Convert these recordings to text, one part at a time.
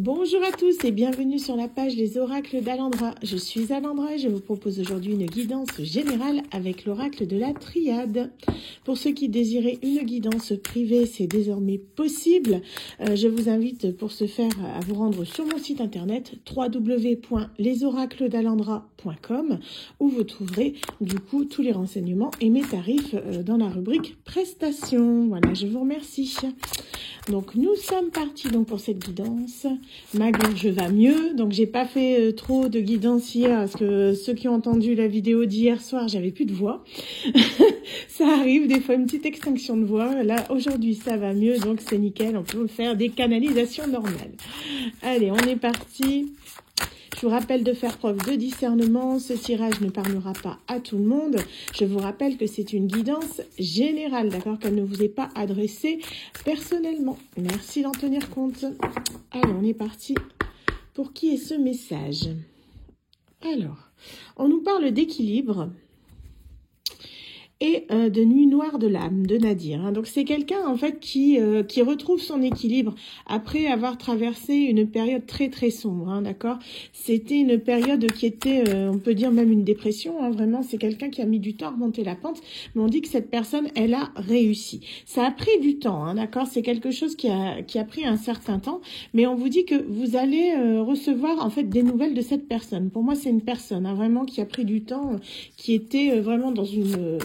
Bonjour à tous et bienvenue sur la page Les Oracles d'Alandra. Je suis Alandra et je vous propose aujourd'hui une guidance générale avec l'oracle de la Triade. Pour ceux qui désiraient une guidance privée, c'est désormais possible. Je vous invite pour ce faire à vous rendre sur mon site internet www.lesoracledalandra.com où vous trouverez du coup tous les renseignements et mes tarifs dans la rubrique prestations. Voilà, je vous remercie. Donc nous sommes partis donc pour cette guidance. Ma gorge va mieux, donc j'ai pas fait trop de guidance hier parce que ceux qui ont entendu la vidéo d'hier soir, j'avais plus de voix. Ça arrive des fois une petite extinction de voix. Là aujourd'hui ça va mieux, donc c'est nickel, on peut faire des canalisations normales. Allez, on est parti. Je vous rappelle de faire preuve de discernement. Ce tirage ne parlera pas à tout le monde. Je vous rappelle que c'est une guidance générale, d'accord, qu'elle ne vous est pas adressée personnellement. Merci d'en tenir compte. Allez, on est parti. Pour qui est ce message? Alors, on nous parle d'équilibre et de Nuit noire de l'âme de Nadir. Donc c'est quelqu'un en fait qui retrouve son équilibre après avoir traversé une période très très sombre, d'accord. C'était une période qui était, on peut dire même une dépression, vraiment. C'est quelqu'un qui a mis du temps à remonter la pente, mais on dit que cette personne, elle a réussi. Ça a pris du temps, d'accord. C'est quelque chose qui a pris un certain temps, mais on vous dit que vous allez recevoir en fait des nouvelles de cette personne. Pour moi, c'est une personne vraiment qui a pris du temps, qui était vraiment dans une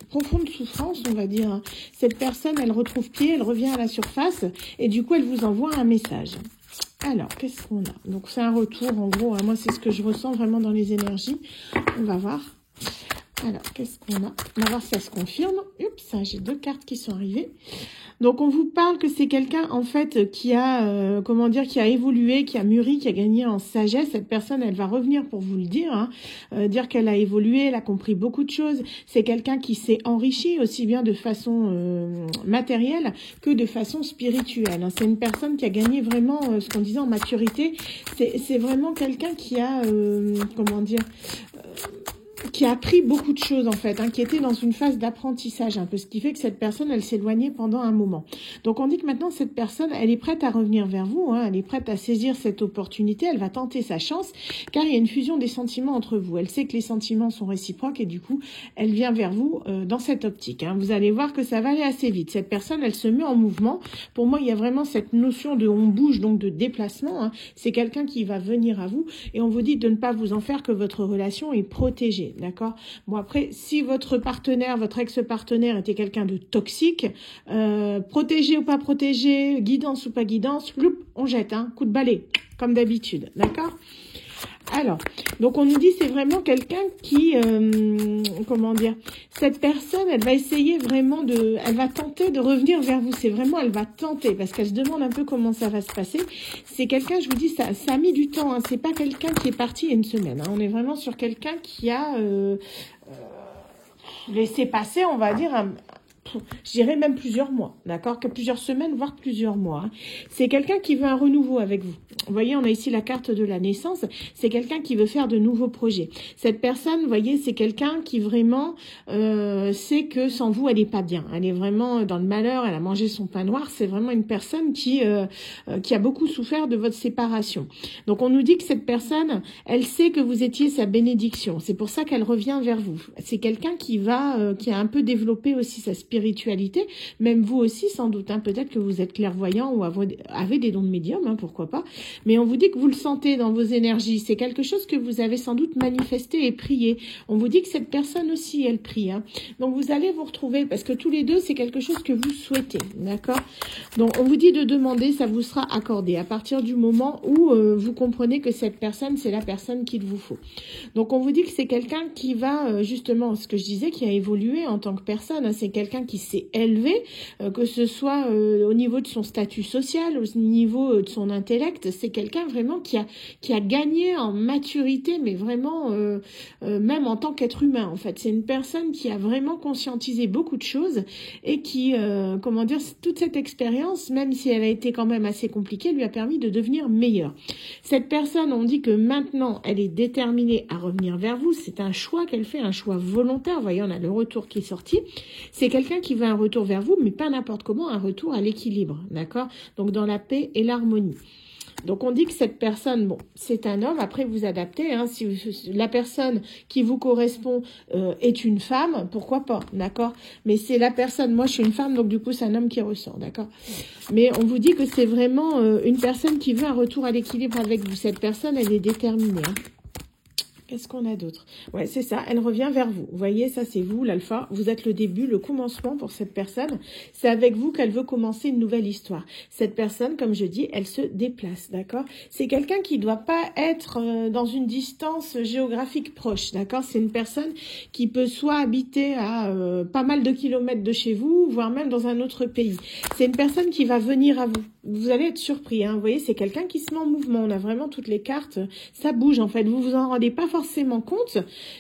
profonde souffrance, on va dire. Cette personne, elle retrouve pied, elle revient à la surface et du coup, elle vous envoie un message. Alors, qu'est-ce qu'on a? Donc, c'est un retour, en gros. Moi, c'est ce que je ressens vraiment dans les énergies. On va voir. Alors, qu'est-ce qu'on a? On va voir si ça se confirme. Oups, j'ai deux cartes qui sont arrivées. Donc, on vous parle que c'est quelqu'un, en fait, qui a, qui a évolué, qui a mûri, qui a gagné en sagesse. Cette personne, elle va revenir pour vous le dire, dire qu'elle a évolué, elle a compris beaucoup de choses. C'est quelqu'un qui s'est enrichi aussi bien de façon matérielle que de façon spirituelle. C'est une personne qui a gagné vraiment, ce qu'on disait en maturité. C'est vraiment quelqu'un qui a, qui a appris beaucoup de choses en fait, qui était dans une phase d'apprentissage un peu, ce qui fait que cette personne, elle s'éloignait pendant un moment. Donc on dit que maintenant cette personne, elle est prête à revenir vers vous, elle est prête à saisir cette opportunité, elle va tenter sa chance, car il y a une fusion des sentiments entre vous. Elle sait que les sentiments sont réciproques et du coup, elle vient vers vous dans cette optique. Vous allez voir que ça va aller assez vite. Cette personne, elle se met en mouvement. Pour moi, il y a vraiment cette notion de on bouge, donc de déplacement. C'est quelqu'un qui va venir à vous et on vous dit de ne pas vous en faire, que votre relation est protégée. D'accord. Bon, après, si votre partenaire, votre ex-partenaire était quelqu'un de toxique, protégé ou pas protégé, guidance ou pas guidance, on jette, coup de balai, comme d'habitude. D'accord. Alors, donc on nous dit c'est vraiment quelqu'un qui, cette personne, elle va essayer vraiment elle va tenter de revenir vers vous. C'est vraiment, elle va tenter parce qu'elle se demande un peu comment ça va se passer. C'est quelqu'un, je vous dis, ça a mis du temps. C'est pas quelqu'un qui est parti il y a une semaine. On est vraiment sur quelqu'un qui a laissé passer, on va dire, je dirais même plusieurs mois, d'accord, que plusieurs semaines, voire plusieurs mois. C'est quelqu'un qui veut un renouveau avec vous. Vous voyez, on a ici la carte de la naissance. C'est quelqu'un qui veut faire de nouveaux projets. Cette personne, vous voyez, c'est quelqu'un qui vraiment sait que sans vous, elle est pas bien. Elle est vraiment dans le malheur. Elle a mangé son pain noir. C'est vraiment une personne qui a beaucoup souffert de votre séparation. Donc, on nous dit que cette personne, elle sait que vous étiez sa bénédiction. C'est pour ça qu'elle revient vers vous. C'est quelqu'un qui a un peu développé aussi sa spiritualité. Même vous aussi, sans doute. Peut-être que vous êtes clairvoyant ou avez des dons de médium, pourquoi pas. Mais on vous dit que vous le sentez dans vos énergies. C'est quelque chose que vous avez sans doute manifesté et prié. On vous dit que cette personne aussi, elle prie. Donc, vous allez vous retrouver, parce que tous les deux, c'est quelque chose que vous souhaitez. D'accord? Donc, on vous dit de demander, ça vous sera accordé à partir du moment où vous comprenez que cette personne, c'est la personne qu'il vous faut. Donc, on vous dit que c'est quelqu'un qui va, justement, ce que je disais, qui a évolué en tant que personne. C'est quelqu'un qui s'est élevé, que ce soit au niveau de son statut social, au niveau de son intellect. C'est quelqu'un vraiment qui a gagné en maturité, mais vraiment même en tant qu'être humain en fait. C'est une personne qui a vraiment conscientisé beaucoup de choses et qui, toute cette expérience, même si elle a été quand même assez compliquée, lui a permis de devenir meilleure. Cette personne, on dit que maintenant, elle est déterminée à revenir vers vous. C'est un choix qu'elle fait, un choix volontaire. Vous voyez, on a le retour qui est sorti. C'est quelqu'un qui veut un retour vers vous, mais pas n'importe comment, un retour à l'équilibre, d'accord? Donc dans la paix et l'harmonie. Donc, on dit que cette personne, bon, c'est un homme. Après, vous adaptez. Hein, si la personne qui vous correspond est une femme, pourquoi pas, d'accord? Mais c'est la personne, moi, je suis une femme, donc du coup, c'est un homme qui ressort, d'accord? Mais on vous dit que c'est vraiment une personne qui veut un retour à l'équilibre avec vous. Cette personne, elle est déterminée. Hein. Qu'est-ce qu'on a d'autre? Ouais, c'est ça, elle revient vers vous. Vous voyez, ça c'est vous, l'alpha. Vous êtes le début, le commencement pour cette personne. C'est avec vous qu'elle veut commencer une nouvelle histoire. Cette personne, comme je dis, elle se déplace, d'accord? C'est quelqu'un qui ne doit pas être dans une distance géographique proche, d'accord? C'est une personne qui peut soit habiter à pas mal de kilomètres de chez vous, voire même dans un autre pays. C'est une personne qui va venir à vous. Vous allez être surpris, hein. Vous voyez, c'est quelqu'un qui se met en mouvement. On a vraiment toutes les cartes. Ça bouge, en fait. Vous vous en rendez pas forcément compte,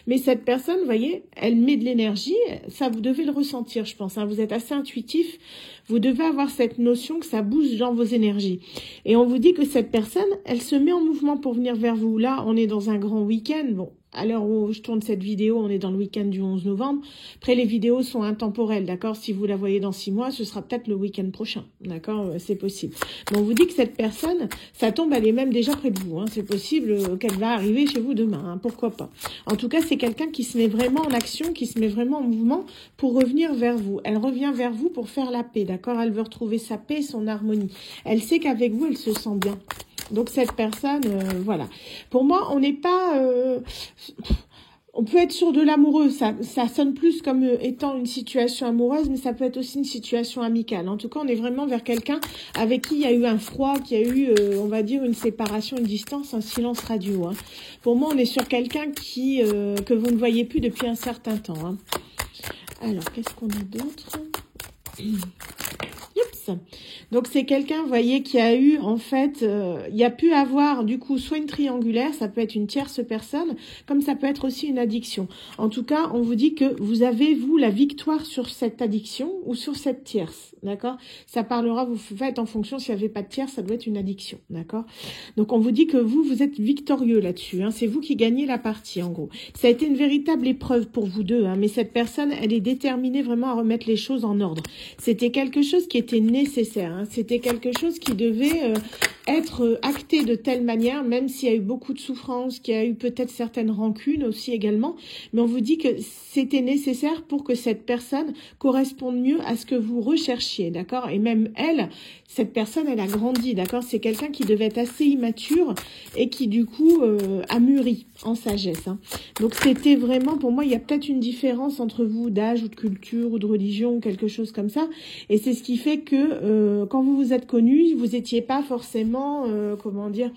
mais cette personne, vous voyez, elle met de l'énergie. Ça, vous devez le ressentir, je pense. Hein. Vous êtes assez intuitif. Vous devez avoir cette notion que ça bouge dans vos énergies. Et on vous dit que cette personne, elle se met en mouvement pour venir vers vous. Là, on est dans un grand week-end. Bon, à l'heure où je tourne cette vidéo, on est dans le week-end du 11 novembre. Après, les vidéos sont intemporelles, d'accord? Si vous la voyez dans 6 mois, ce sera peut-être le week-end prochain, d'accord? C'est possible. Mais on vous dit que cette personne, ça tombe, elle est même déjà près de vous. Hein. C'est possible qu'elle va arriver chez vous demain, hein. Pourquoi pas? En tout cas, c'est quelqu'un qui se met vraiment en action, qui se met vraiment en mouvement pour revenir vers vous. Elle revient vers vous pour faire la paix, d'accord? Elle veut retrouver sa paix, son harmonie. Elle sait qu'avec vous, elle se sent bien. Donc cette personne, voilà. Pour moi, on n'est pas... on peut être sur de l'amoureux, ça sonne plus comme étant une situation amoureuse, mais ça peut être aussi une situation amicale. En tout cas, on est vraiment vers quelqu'un avec qui il y a eu un froid, qui a eu, on va dire, une séparation, une distance, un silence radio. Hein. Pour moi, on est sur quelqu'un qui que vous ne voyez plus depuis un certain temps. Hein. Alors, qu'est-ce qu'on a d'autre ? Donc c'est quelqu'un, vous voyez, qui a eu, en fait, il y a pu avoir, du coup, soit une triangulaire, ça peut être une tierce personne, comme ça peut être aussi une addiction. En tout cas, on vous dit que vous avez, vous, la victoire sur cette addiction ou sur cette tierce, d'accord? Ça parlera, vous faites en fonction, s'il n'y avait pas de tierce, ça doit être une addiction, d'accord? Donc on vous dit que vous êtes victorieux là-dessus, hein, c'est vous qui gagnez la partie, en gros. Ça a été une véritable épreuve pour vous deux, hein, mais cette personne, elle est déterminée vraiment à remettre les choses en ordre. C'était quelque chose qui était nécessaire, hein. C'était quelque chose qui devait être acté de telle manière, même s'il y a eu beaucoup de souffrances, qu'il y a eu peut-être certaines rancunes aussi également, mais on vous dit que c'était nécessaire pour que cette personne corresponde mieux à ce que vous recherchiez, d'accord? Et même elle, cette personne, elle a grandi, d'accord? C'est quelqu'un qui devait être assez immature et qui, du coup, a mûri en sagesse. Hein. Donc, c'était vraiment, pour moi, il y a peut-être une différence entre vous d'âge ou de culture ou de religion ou quelque chose comme ça. Et c'est ce qui fait que quand vous vous êtes connus, vous n'étiez pas forcément, comment dire,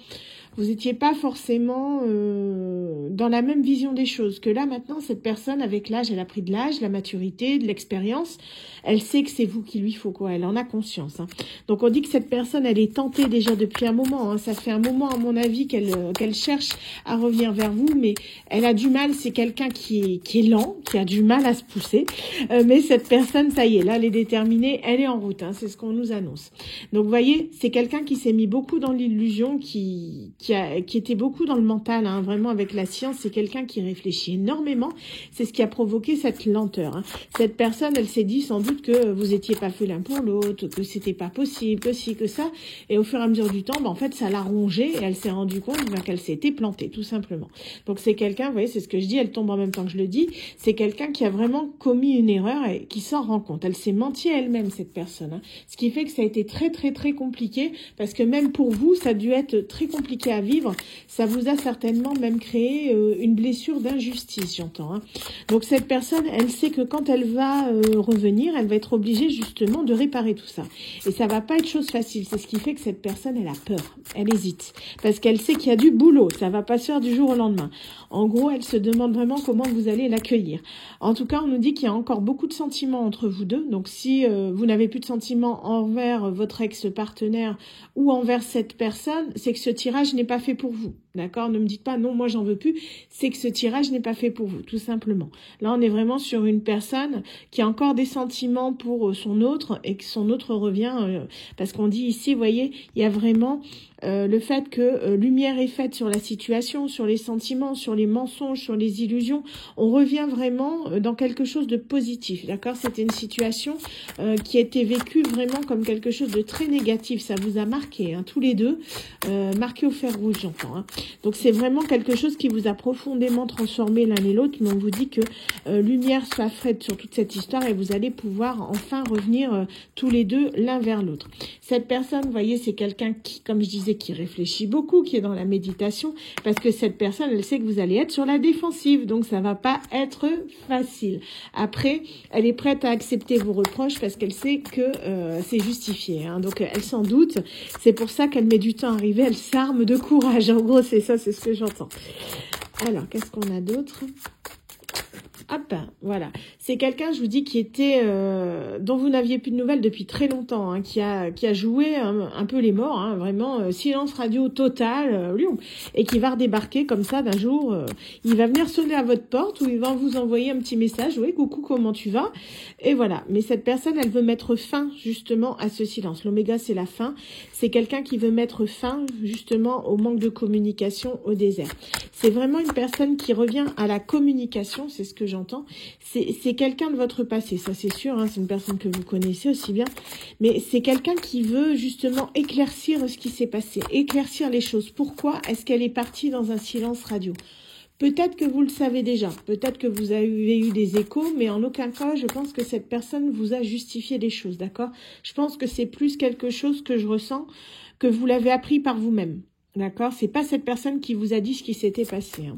vous n'étiez pas forcément dans la même vision des choses. Que là, maintenant, cette personne, avec l'âge, elle a pris de l'âge, la maturité, de l'expérience. Elle sait que c'est vous qu'il lui faut, quoi. Elle en a conscience. Hein. Donc, on dit que cette personne, elle est tentée déjà depuis un moment. Hein. Ça fait un moment, à mon avis, qu'elle cherche à revenir vers vous, mais elle a du mal. C'est quelqu'un qui est lent, qui a du mal à se pousser. Mais cette personne, ça y est, là, elle est déterminée. Elle est en route. Hein. C'est ce qu'on nous annonce. Donc, vous voyez, c'est quelqu'un qui s'est mis beaucoup dans l'illusion, qui était beaucoup dans le mental, hein, vraiment avec la science. C'est quelqu'un qui réfléchit énormément. C'est ce qui a provoqué cette lenteur. Hein. Cette personne, elle s'est dit sans doute que vous étiez pas fait l'un pour l'autre, que c'était pas possible, que ci, que ça. Et au fur et à mesure du temps, en fait, ça l'a rongée et elle s'est rendue compte qu'elle s'était plantée, tout simplement. Donc c'est quelqu'un, vous voyez, c'est ce que je dis, elle tombe en même temps que je le dis. C'est quelqu'un qui a vraiment commis une erreur et qui s'en rend compte. Elle s'est menti à elle-même, cette personne. Hein. Ce qui fait que ça a été très, très, très compliqué parce que même pour vous, ça a dû être très compliqué à vivre. Ça vous a certainement même créé une blessure d'injustice, j'entends. Hein. Donc cette personne, elle sait que quand elle va revenir, elle va être obligée justement de réparer tout ça. Et ça va pas être chose facile. C'est ce qui fait que cette personne, elle a peur. Elle hésite. Parce qu'elle sait qu'il y a du boulot. Ça va pas se faire du jour au lendemain. En gros, elle se demande vraiment comment vous allez l'accueillir. En tout cas, on nous dit qu'il y a encore beaucoup de sentiments entre vous deux. Donc si vous n'avez plus de sentiments envers votre ex-partenaire ou envers cette personne, c'est que ce tirage n'est pas fait pour vous. D'accord? Ne me dites pas non, moi j'en veux plus. C'est que ce tirage n'est pas fait pour vous, tout simplement. Là, on est vraiment sur une personne qui a encore des sentiments pour son autre et que son autre revient. Parce qu'on dit ici, vous voyez, il y a vraiment le fait que lumière est faite sur la situation, sur les sentiments, sur les mensonges, sur les illusions. On revient vraiment dans quelque chose de positif. D'accord? C'était une situation qui a été vécue vraiment comme quelque chose de très négatif. Ça vous a marqué, hein, tous les deux, marqué au fer rouge, j'entends. Hein. Donc c'est vraiment quelque chose qui vous a profondément transformé l'un et l'autre, mais on vous dit que lumière soit faite sur toute cette histoire et vous allez pouvoir enfin revenir tous les deux l'un vers l'autre. Cette personne, vous voyez, c'est quelqu'un qui, comme je disais, qui réfléchit beaucoup, qui est dans la méditation, parce que cette personne, elle sait que vous allez être sur la défensive, donc ça va pas être facile. Après, elle est prête à accepter vos reproches parce qu'elle sait que c'est justifié, hein, donc elle s'en doute. C'est pour ça qu'elle met du temps à arriver, elle s'arme de courage. En gros, c'est ça, c'est ce que j'entends. Alors, qu'est-ce qu'on a d'autre ? Hop, voilà. C'est quelqu'un, je vous dis, qui était dont vous n'aviez plus de nouvelles depuis très longtemps, hein, qui a joué un peu les morts, hein, vraiment silence radio total, et qui va redébarquer comme ça d'un jour. Il va venir sonner à votre porte ou il va vous envoyer un petit message. Oui, coucou, comment tu vas? Et voilà. Mais cette personne, elle veut mettre fin justement à ce silence. L'oméga, c'est la fin. C'est quelqu'un qui veut mettre fin justement au manque de communication au désert. C'est vraiment une personne qui revient à la communication, c'est ce que j'entends. C'est quelqu'un de votre passé, ça c'est sûr, hein, c'est une personne que vous connaissez aussi bien. Mais c'est quelqu'un qui veut justement éclaircir ce qui s'est passé, éclaircir les choses. Pourquoi est-ce qu'elle est partie dans un silence radio ? Peut-être que vous le savez déjà, peut-être que vous avez eu des échos, mais en aucun cas, je pense que cette personne vous a justifié les choses, d'accord ? Je pense que c'est plus quelque chose que je ressens, que vous l'avez appris par vous-même. D'accord? C'est pas cette personne qui vous a dit ce qui s'était passé. Hein.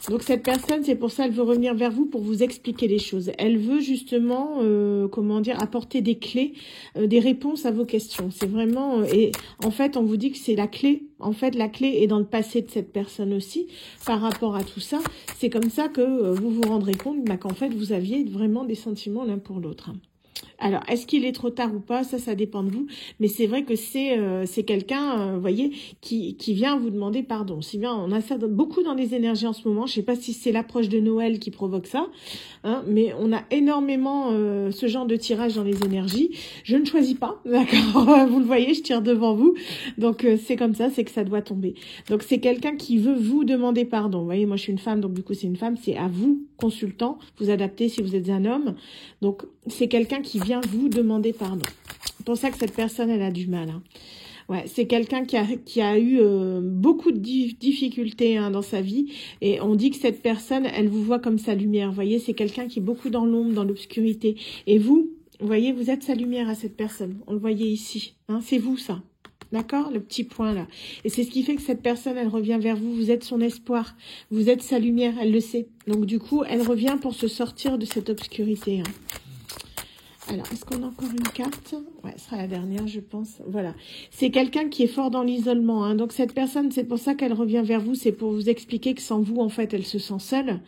Donc cette personne, c'est pour ça, elle veut revenir vers vous pour vous expliquer les choses. Elle veut justement, apporter des clés, des réponses à vos questions. C'est vraiment, et en fait, on vous dit que c'est la clé. En fait, la clé est dans le passé de cette personne aussi, par rapport à tout ça. C'est comme ça que vous vous rendrez compte qu'en fait, vous aviez vraiment des sentiments l'un pour l'autre. Hein. Alors, est-ce qu'il est trop tard ou pas? Ça dépend de vous. Mais c'est vrai que c'est quelqu'un, vous voyez, qui vient vous demander pardon. Si bien, on a ça beaucoup dans les énergies en ce moment. Je sais pas si c'est l'approche de Noël qui provoque ça, hein, mais on a énormément ce genre de tirage dans les énergies. Je ne choisis pas, d'accord? Vous le voyez, je tire devant vous. Donc, c'est comme ça, c'est que ça doit tomber. Donc, c'est quelqu'un qui veut vous demander pardon. Vous voyez, moi, je suis une femme, donc du coup, c'est une femme. C'est à vous, consultant, vous adaptez si vous êtes un homme. Donc, c'est quelqu'un qui vient vous demander pardon. C'est pour ça que cette personne, elle a du mal. Hein. Ouais, c'est quelqu'un qui a eu beaucoup de difficultés, hein, dans sa vie. Et on dit que cette personne, elle vous voit comme sa lumière. Vous voyez, c'est quelqu'un qui est beaucoup dans l'ombre, dans l'obscurité. Et vous voyez, vous êtes sa lumière à cette personne. On le voyait ici. Hein, c'est vous, ça. D'accord? Le petit point là. Et c'est ce qui fait que cette personne, elle revient vers vous. Vous êtes son espoir. Vous êtes sa lumière. Elle le sait. Donc du coup, elle revient pour se sortir de cette obscurité. Hein. Alors, est-ce qu'on a encore une carte? Ouais, ce sera la dernière, je pense. Voilà. C'est quelqu'un qui est fort dans l'isolement. Hein. Donc, cette personne, c'est pour ça qu'elle revient vers vous. C'est pour vous expliquer que sans vous, en fait, elle se sent seule.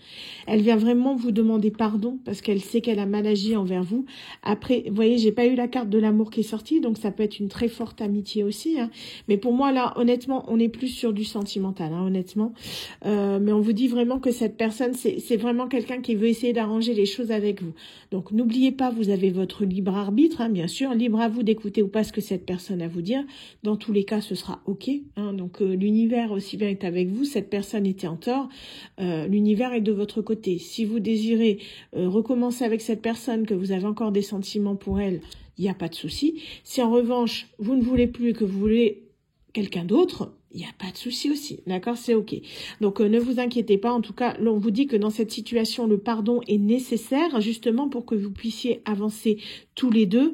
Elle vient vraiment vous demander pardon parce qu'elle sait qu'elle a mal agi envers vous. Après, vous voyez, j'ai pas eu la carte de l'amour qui est sortie. Donc, ça peut être une très forte amitié aussi. Hein. Mais pour moi, là, honnêtement, on est plus sur du sentimental, hein, honnêtement. Mais on vous dit vraiment que cette personne, c'est vraiment quelqu'un qui veut essayer d'arranger les choses avec vous. Donc, n'oubliez pas, vous avez votre libre arbitre, hein, bien sûr, libre à vous d'écouter ou pas ce que cette personne a à vous dire. Dans tous les cas, ce sera OK. Hein, donc, l'univers aussi bien est avec vous. Cette personne était en tort. L'univers est de votre côté. Si vous désirez recommencer avec cette personne, que vous avez encore des sentiments pour elle, il n'y a pas de souci. Si en revanche, vous ne voulez plus et que vous voulez quelqu'un d'autre, il n'y a pas de souci aussi, d'accord, c'est OK. Donc, ne vous inquiétez pas. En tout cas, là, on vous dit que dans cette situation, le pardon est nécessaire, justement, pour que vous puissiez avancer tous les deux,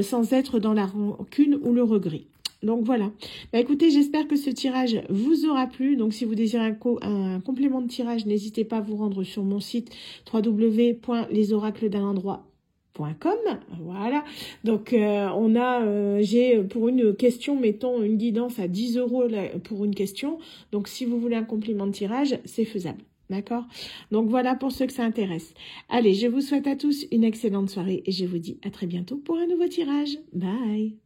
sans être dans la rancune ou le regret. Donc, voilà. Bah, écoutez, j'espère que ce tirage vous aura plu. Donc, si vous désirez un complément de tirage, n'hésitez pas à vous rendre sur mon site www.lesoracledunendroit.com. Voilà, donc j'ai pour une question, mettons une guidance à 10 € pour une question. Donc si vous voulez un complément de tirage, c'est faisable, d'accord? Donc voilà pour ceux que ça intéresse. Allez, je vous souhaite à tous une excellente soirée et je vous dis à très bientôt pour un nouveau tirage. Bye.